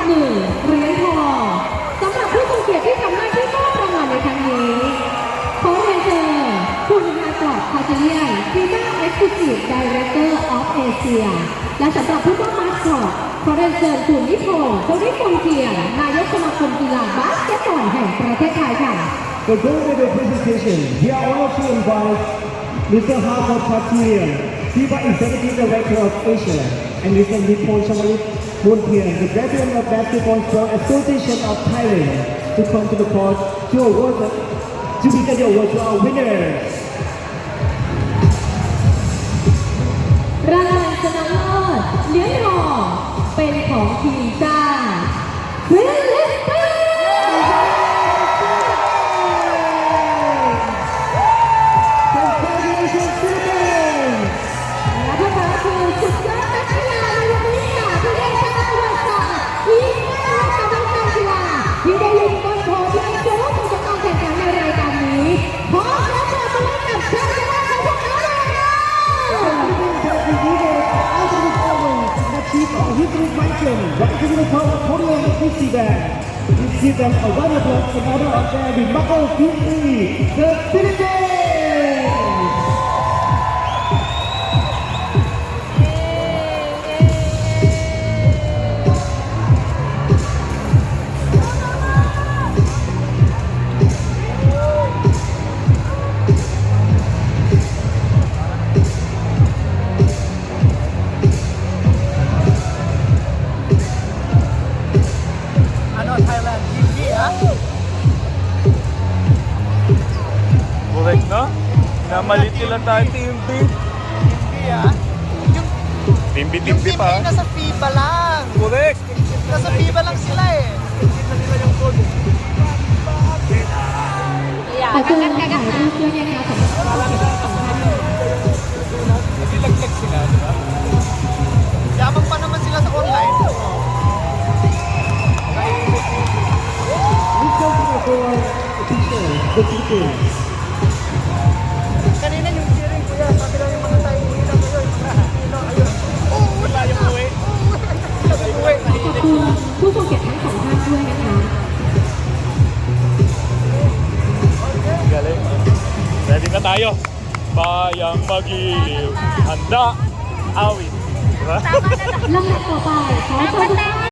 1เหรียญทองสำหรับผู้ทรงเกียรติที่ทำหน้าที่มอบรางวัลในครั้งนี้ขอเรียนเชิญคุณนาตอบคาเทเลียนฟีฟ่าเอ็กซ์คลูซีฟไดเรคเตอร์ออฟเอเชียและสำหรับผู้มอบมาสคอตขอเรียนเชิญคุณนิพนธ์โพธิพงษ์เกียรตินายกสมาคมกีฬาบาสเกตบอลแห่งประเทศไทยค่ะ So going with the presentation, we are honored to invite Mr. Harper Patil, FIBA Executive Director of Asia, and Mr. Nippon Chamalit Munpian, the President of Basketball Sport Association of Thailand, to come to the court to present the award to our winners. รางวัลชนะเลิศเหรียญทองเป็นของทีมชาติฟิลิปปินส์และพวกเราคือสุดยอดนักกีฬาในวันนี้ค่ะที่ได้สร้างประวัติศาสตร์ที่น่ารักกับนักกีฬาที่ได้ลงบนโถที่ได้โชว์ผลการแข่งขันในรายการนี้ขอเสียงปรบมือให้กับชัยชนะของพวกเขาเลยค่ะ Achieve a historic milestone, representing the cause of podium of Festival. We give them a round of applause in honor of their remarkable victory, the Philippines! Correct na? Namalit nila tayo, Team B. Team B, Team B pa. Nasa FIBA lang. Correct. Nasa FIBA lang sila eh. ขอเชิญถ่ายรูปด้วยนะคะสำหรับผู้ที่สำคัญ Nilaglag sila, di ba? Yabang pa naman sila sa online. We come for official, the Philippines. Kanina yung cheering kuya, sabi lang yung mga tayo uwi lang ngayon. Ayun. Wala yung uwi.ขอบคุณผู้ทรงเกียรติทั้งสองท่านด้วยนะคะ Galing. Ready na tayo. Bayang magiliw. Handa. Awit. Diba? ลำดับต่อไปขอเชิญ